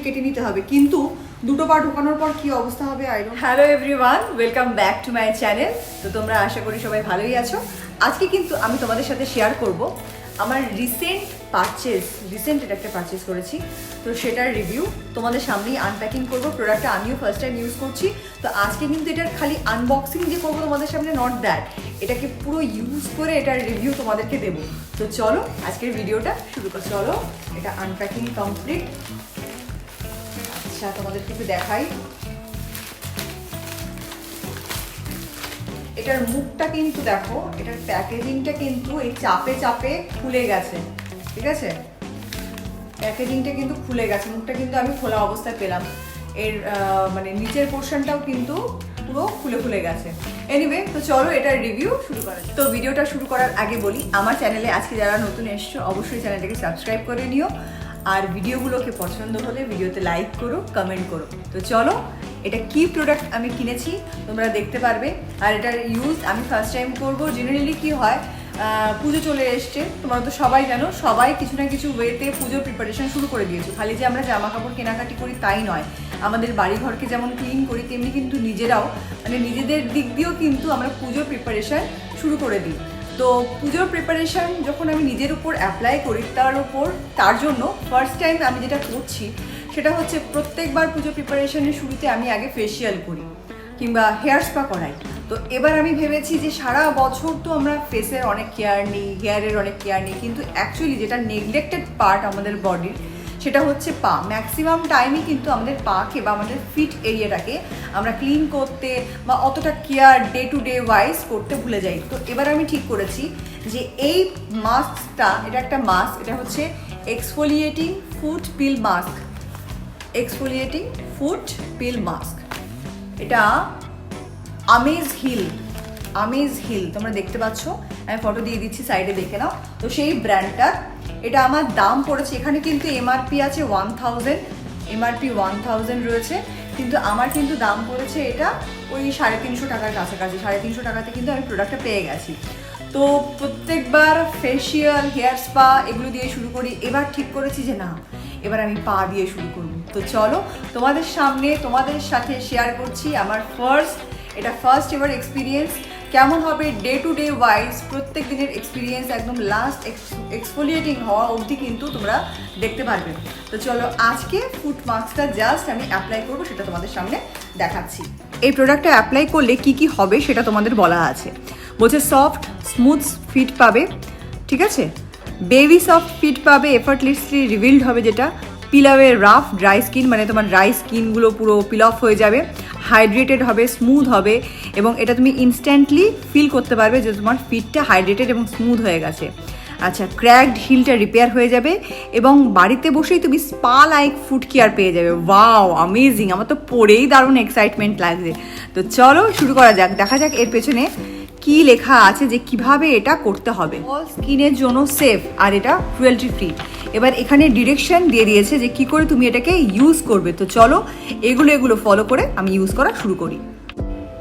কেটে নিতে হবে, কিন্তু দুটো পা ঢোকানোর পর কি অবস্থা হবে I don't. Hello everyone, welcome back to my channel. তো তোমরা আশা করি সবাই ভালোই আছো। আজকে কিন্তু আমি তোমাদের সাথে শেয়ার করব আমার রিসেন্ট এটা একটা পারচেস করেছি, তো সেটার রিভিউ তোমাদের সামনেই আনপ্যাকিং করবো। প্রোডাক্টটা আমিও ফার্স্ট টাইম ইউজ করছি, তো আজকে কিন্তু এটার খালি আনবক্সিং যে করবো তোমাদের সামনে, নট দ্যাট, এটাকে পুরো ইউজ করে এটার রিভিউ তোমাদেরকে দেবো। তো চলো আজকের ভিডিওটা শুরু করো। চলো, এটা আনপ্যাকিং কমপ্লিট। আচ্ছা, তোমাদেরকে একটু দেখাই। এটার মুখটা কিন্তু দেখো, এটার প্যাকেজিংটা কিন্তু এই চাপে চাপে খুলে গেছে, ঠিক আছে? প্যাকেজিংটা কিন্তু খুলে গেছে, মুখটা কিন্তু আমি খোলা অবস্থায় পেলাম। এর মানে নিচের পোর্শনটাও কিন্তু পুরো খুলে গেছে। এনিওয়ে, তো চলো এটার রিভিউ শুরু করা যাক। তো ভিডিওটা শুরু করার আগে বলি, আমার চ্যানেলে আজকে যারা নতুন এসছো অবশ্যই চ্যানেলটাকে সাবস্ক্রাইব করে নিও, আর ভিডিওগুলোকে পছন্দ হলে ভিডিওতে লাইক করো, কমেন্ট করো। তো চলো, এটা কি প্রোডাক্ট আমি কিনেছি তোমরা দেখতে পারবে। আর এটার ইউজ আমি ফার্স্ট টাইম করবো। জেনারেলি কি হয়, পুজো চলে এসছে, তোমরা তো সবাই জানো, সবাই কিছু না কিছু ওয়েতে পুজোর প্রিপারেশন শুরু করে দিয়েছো। খালি যে আমরা জামা কাপড় কেনাকাটি করি তাই নয়, আমাদের বাড়িঘরকে যেমন ক্লিন করি তেমনি কিন্তু নিজেরাও, মানে নিজেদের দিক দিয়েও কিন্তু আমরা পুজোর প্রিপারেশন শুরু করে দিই। তো পুজোর প্রিপারেশন যখন আমি নিজের উপর অ্যাপ্লাই করি, তার জন্য ফার্স্ট টাইম আমি যেটা করছি সেটা হচ্ছে, প্রত্যেকবার পুজো প্রিপারেশনের শুরুতে আমি আগে ফেসিয়াল করি কিংবা হেয়ার স্পা করাই। তো এবার আমি ভেবেছি যে সারা বছর তো আমরা ফেসের অনেক কেয়ার নিই, হেয়ারের অনেক কেয়ার নিই, কিন্তু অ্যাকচুয়ালি যেটা নেগলেক্টেড পার্ট আমাদের বডির সেটা হচ্ছে পা। ম্যাক্সিমাম টাইমই কিন্তু আমাদের পাকে বা আমাদের ফিট এরিয়াটাকে আমরা ক্লিন করতে বা অতটা care day to day wise করতে ভুলে যাই। তো এবার আমি ঠিক করেছি যে এই মাস্কটা, এটা একটা মাস্ক, এটা হচ্ছে এক্সফোলিয়েটিং ফুট পিল মাস্ক। এক্সফোলিয়েটিং ফুট পিল মাস্ক, এটা আমেজ হিল তোমরা দেখতে পাচ্ছ, আমি ফটো দিয়ে দিচ্ছি, সাইডে দেখে নাও। তো সেই ব্র্যান্ডটার এটা আমার দাম পড়েছে, এখানে কিন্তু এমআরপি আছে 1000, এমআরপি 1000 রয়েছে, কিন্তু আমার কিন্তু দাম পড়েছে এটা ওই 350 টাকার কাছাকাছি। 350 টাকাতে কিন্তু আমি প্রোডাক্টটা পেয়ে গেছি। তো প্রত্যেকবার ফেসিয়াল, হেয়ার স্পা এগুলো দিয়ে শুরু করি, এবার ঠিক করেছি যে না, এবার আমি পা দিয়ে শুরু করব। তো চলো তোমাদের সামনে, তোমাদের সাথে শেয়ার করছি আমার ফার্স্ট এভার এক্সপিরিয়েন্স। কেমন হবে ডে টু ডে ওয়াইজ প্রত্যেক দিনের এক্সপিরিয়েন্স, একদম লাস্ট এক্সফোলিয়েটিং হওয়া অবধি কিন্তু তোমরা দেখতে পারবে। তো চলো, আজকে ফুট মাস্কটা জাস্ট আমি অ্যাপ্লাই করবো, সেটা তোমাদের সামনে দেখাচ্ছি। এই প্রোডাক্টটা অ্যাপ্লাই করলে কি কি হবে সেটা তোমাদের বলা আছে। বলছে সফট স্মুথ ফিট পাবে, ঠিক আছে, বেবি সফট ফিট পাবে, এফার্টলেসলি রিভিল্ড হবে, যেটা পিল আওয়ে রাফ ড্রাই স্কিন, মানে তোমার ড্রাই স্কিনগুলো পুরো পিল অফ হয়ে যাবে, হাইড্রেটেড হবে, স্মুথ হবে, এবং এটা তুমি ইনস্ট্যান্টলি ফিল করতে পারবে যে তোমার ফিটটা হাইড্রেটেড এবং স্মুথ হয়ে গেছে। আচ্ছা, ক্র্যাকড হিলটা রিপেয়ার হয়ে যাবে, এবং বাড়িতে বসেই তুমি স্পা লাইক ফুট কেয়ার পেয়ে যাবে। Wow, amazing! আমার তো পরেই দারুণ এক্সাইটমেন্ট লাগছে। তো চলো শুরু করা যাক, দেখা যাক এর পেছনে কি লেখা আছে, যে কিভাবে এটা করতে হবে। অল স্কিনের জন্য সেফ, আর এটা ক্রুয়েলটি ফ্রি। এবার এখানে ডিরেকশন দিয়ে দিয়েছে যে কি করে তুমি এটাকে ইউজ করবে। তো চলো এগুলো ফলো করে আমি ইউজ করা শুরু করি।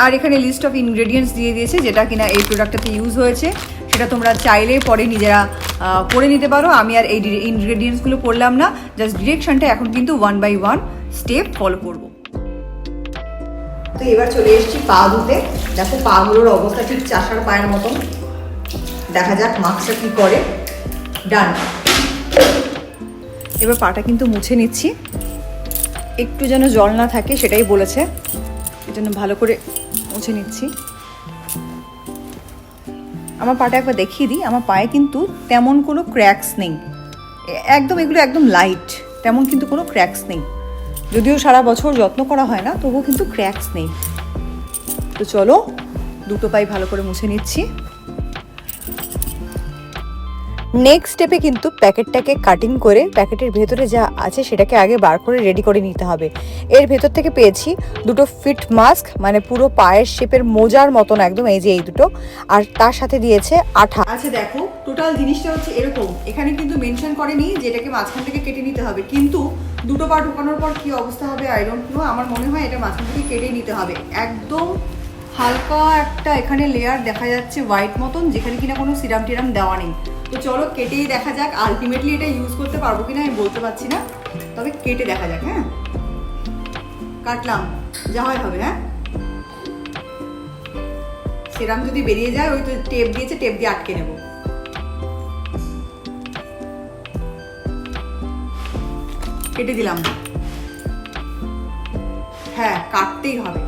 আর এখানে লিস্ট অফ ইনগ্রেডিয়েন্টস দিয়ে দিয়েছে, যেটা কিনা এই প্রোডাক্টটাতে ইউজ হয়েছে, সেটা তোমরা চাইলে পরে নিজেরা করে নিতে পারো। আমি আর এই ইনগ্রেডিয়েন্টসগুলো পড়লাম না, জাস্ট ডিরেকশনটা এখন কিন্তু 1 by 1 স্টেপ ফলো করবো। তো এবার চলে এসেছি পা ধুতে। দেখো পাগুলোর অবস্থা ঠিক চাষার পায়ের মতন। দেখা যাক মাস্কটা কি করে। ডান। এবার পাটা কিন্তু মুছে নিচ্ছি, একটু যেন জল না থাকে সেটাই বলেছে, এই জন্য ভালো করে মুছে নিচ্ছি। আমার পাটা একবার দেখিয়ে দিই, আমার পায়ে কিন্তু তেমন কোনো ক্র্যাকস নেই, একদম এগুলো একদম লাইট, তেমন কিন্তু কোনো ক্র্যাকস নেই। যদিও সারা বছর যত্ন করা হয় না, তবুও কিন্তু ক্র্যাকস নেই। তো চলো দুটো পাই ভালো করে মুছে নিচ্ছি। নেক্সট স্টেপে কিন্তু প্যাকেটটাকে কাটিং করে প্যাকেটের ভেতরে যা আছে সেটাকে আগে বার করে রেডি করে নিতে হবে। এর ভেতর থেকে পেয়েছি দুটো ফিট মাস্ক, মানে পুরো পায়ের শেপের মোজার মতন একদম, এই যে এই দুটো, আর তার সাথে দিয়েছে আঠা। আচ্ছা দেখো, টোটাল জিনিসটা হচ্ছে এরকম। এখানে কিন্তু মেনশন করেনি যে এটাকে মাঝখান থেকে কেটে নিতে হবে, কিন্তু দুটো পা ঢোকানোর পর কি অবস্থা হবে আই ডোন্ট নো। আমার মনে হয় এটা মাঝখান থেকে কেটে নিতে হবে। একদম হালকা একটা এখানে লেয়ার দেখা যাচ্ছে হোয়াইট মতন, যেখানে কিনা কোনো সিরাম টিরাম দেওয়া নেই। তো চলো কেটেই দেখা যাক, আলটিমেটলি এটা ইউজ করতে পারবো কিনা আমি বলতে পারছি না। তবে কেটে দেখা যাক। হ্যাঁ, কাটলাম, যা হয় হবে। হ্যাঁ, সেরাম যদি বেরিয়ে যায়, ওই তো টেপ দিয়েছে, টেপ দিয়ে আটকে নেব। কেটে দিলাম। হ্যাঁ, কাটতেই হবে,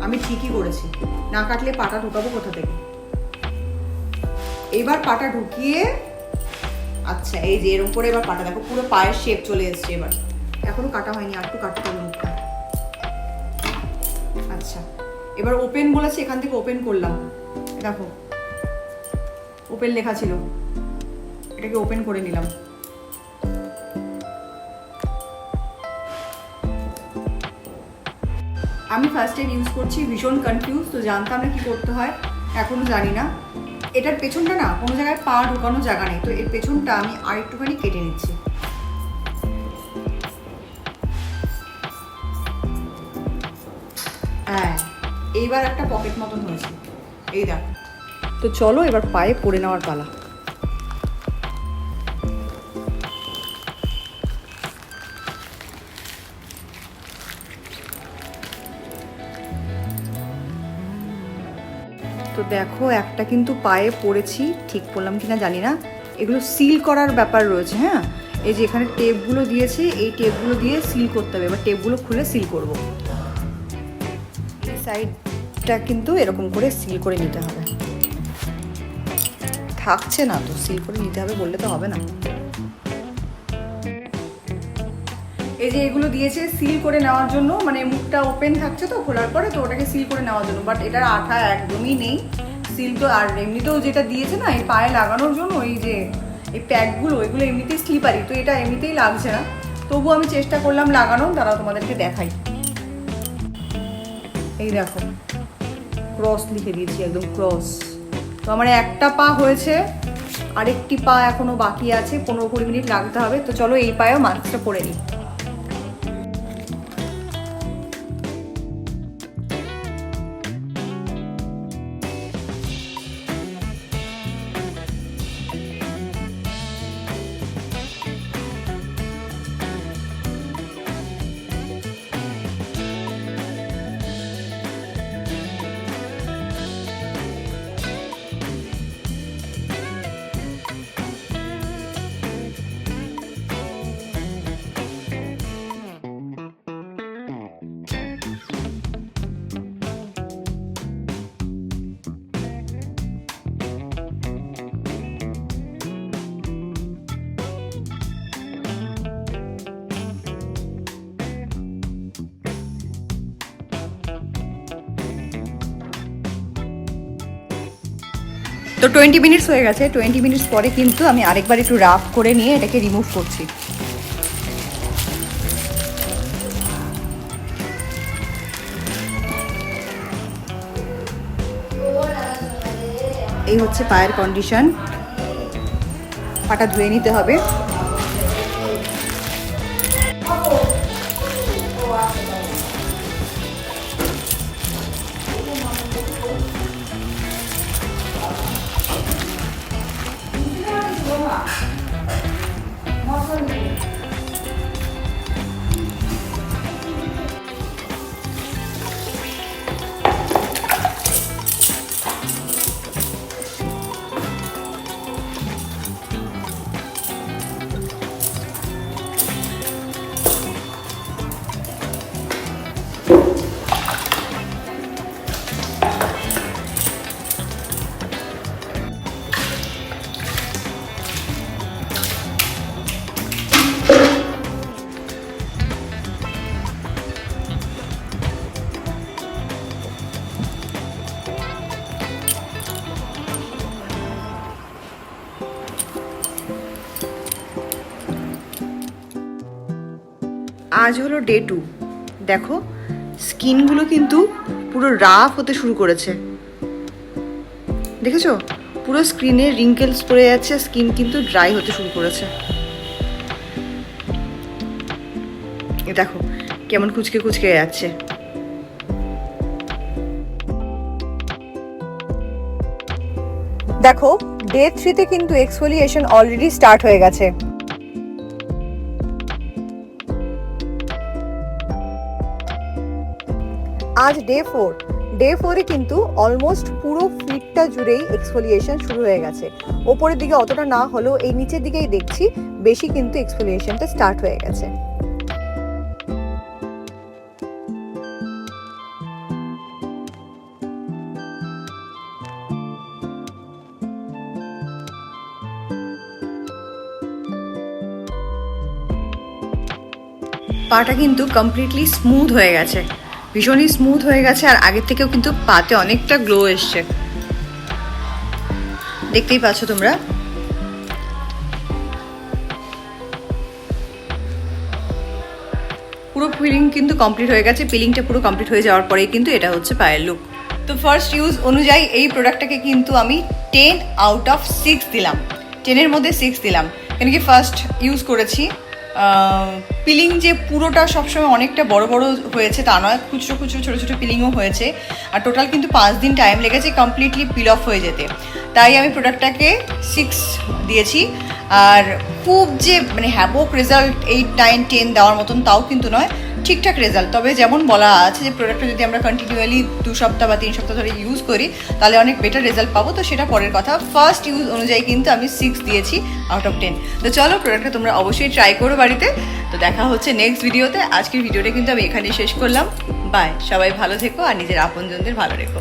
আমি ঠিকই করেছি, না কাটলে পাটা ঢুকাবো কোথা থেকে। এবার পাটা ঢুকিয়ে, আচ্ছা এই যে এরকম করে এবার পাটা দেখো, পুরো পায়ের শেপ চলে এসছে। এবার এখনো কাটা হয়নি, আর একটু কাটতে হবে মুখটা। আচ্ছা, এবার ওপেন বলেছে, এখান থেকে ওপেন করলাম। দেখো ওপেন লেখা ছিল, এটাকে ওপেন করে নিলাম। আমি ফার্স্ট টাইম ইউজ করছি, ভীষণ কনফিউজ, তো জানতাম না কি করতে হয়, এখনো জানি না। এটার পেছনটা না কোনো জায়গায় পা ঢোকানোর জায়গা নেই, তো এর পেছনটা আমি আর একটুখানি কেটে নিচ্ছি। হ্যাঁ, এইবার একটা পকেট মতন হয়েছে, এই দেখ। তো চলো এবার পায়ে পরে নেওয়ার পালা। তো দেখো একটা কিন্তু পায়ে পড়েছি, ঠিক পড়লাম কিনা জানি না। এগুলো সিল করার ব্যাপার রয়েছে। হ্যাঁ, এই যে এখানে টেপগুলো দিয়েছে, এই টেপগুলো দিয়ে সিল করতে হবে। এবার টেপগুলো খুলে সিল করব। এই সাইডটা কিন্তু এরকম করে সিল করে নিতে হবে। থাকছে না তো, সিল করে নিতে হবে বললে তো হবে না। এই যে এগুলো দিয়েছে সিল করে নেওয়ার জন্য, মানে মুখটা ওপেন থাকছে তো খোলার পরে, তো ওটাকে সিল করে নেওয়ার জন্য। বাট এটার আঠা একদমই নেই সিল তো। আর এমনিতেও যেটা দিয়েছে না এই পায়ে লাগানোর জন্য, এই যে এই প্যাকগুলো, এগুলো এমনিতেই স্লিপারি, তো এটা এমনিতেই লাগছে না। তবু আমি চেষ্টা করলাম লাগানো, তারা তোমাদেরকে দেখাই। এই দেখো ক্রস লিখে দিয়েছি, একদম ক্রস। তো আমার একটা পা হয়েছে, আরেকটি পা এখনো বাকি আছে, 15-20 মিনিট লাগতে হবে। তো চলো এই পায়েও মাস্কটা পরে নিই। তো 20 মিনিটস হয়ে গেছে। 20 মিনিটস পরে কিন্তু আমি আরেকবার একটু রাফ করে নিয়ে এটাকে রিমুভ করছি। এই হচ্ছে পায়ের কন্ডিশন, পাটা ধুয়ে নিতে হবে। আজ হলো ডে 2। দেখো স্কিনগুলো কিন্তু পুরো রাফ হতে শুরু করেছে, দেখেছো? পুরো স্কিনে রিঙ্কেলস পড়ে যাচ্ছে, স্কিন কিন্তু ড্রাই হতে শুরু করেছে। এ দেখো কেমন কুচকে কুচকে যাচ্ছে। দেখো ডে 3-তে কিন্তু এক্সফোলিয়েশন অলরেডি স্টার্ট হয়ে গেছে। আজ ডে 4 কিন্তু অলমোস্ট পুরো ফিটটা জুড়েই এক্সফোলিয়েশন শুরু হয়ে গেছে। ওপরের দিকে অতটা না হলেও এই নিচের দিকেই দেখছি বেশি কিন্তু এক্সফোলিয়েশনটা স্টার্ট হয়ে গেছে। পাটা কিন্তু কমপ্লিটলি স্মুথ হয়ে গেছে, ভীষণই স্মুথ হয়ে গেছে, আর আগের থেকেও কিন্তু পাতে অনেকটা গ্লো এসছে, দেখতেই পাচ্ছ তোমরা। পুরো পিলিং কিন্তু কমপ্লিট হয়ে গেছে, পিলিংটা পুরো কমপ্লিট হয়ে যাওয়ার পরেই কিন্তু এটা হচ্ছে পায়ের লুক। তো ফার্স্ট ইউজ অনুযায়ী এই প্রোডাক্টটাকে কিন্তু আমি 10 আউট অফ 6 দিলাম, 10-এর মধ্যে 6 দিলাম, কেন কি ফার্স্ট ইউজ করেছি। পিলিং যে পুরোটা সবসময় অনেকটা বড় বড় হয়েছে তা নয়, খুচরো খুচরো ছোটো ছোটো পিলিংও হয়েছে, আর টোটাল কিন্তু 5 দিন টাইম লেগেছে কমপ্লিটলি পিল অফ হয়ে যেতে, তাই আমি প্রোডাক্টটাকে 6 দিয়েছি। আর খুব যে মানে হ্যাভক রেজাল্ট 8, 9, 10 দেওয়ার মতন তাও কিন্তু নয়, ঠিকঠাক রেজাল্ট। তবে যেমন বলা আছে যে প্রোডাক্টটা যদি আমরা কন্টিনিউয়ালি 2 সপ্তাহ বা 3 সপ্তাহ ধরে ইউজ করি তাহলে অনেক বেটার রেজাল্ট পাবো, তো সেটা পরের কথা। ফার্স্ট ইউজ অনুযায়ী কিন্তু আমি 6 দিয়েছি আউট অফ 10। তো চলো প্রোডাক্টটা তোমরা অবশ্যই ট্রাই করো বাড়িতে। তো দেখা হচ্ছে নেক্সট ভিডিওতে। আজকের ভিডিওটা কিন্তু আমি এখানেই শেষ করলাম। বাই, সবাই ভালো থেকো আর নিজের আপনজনদের ভালো রেখো।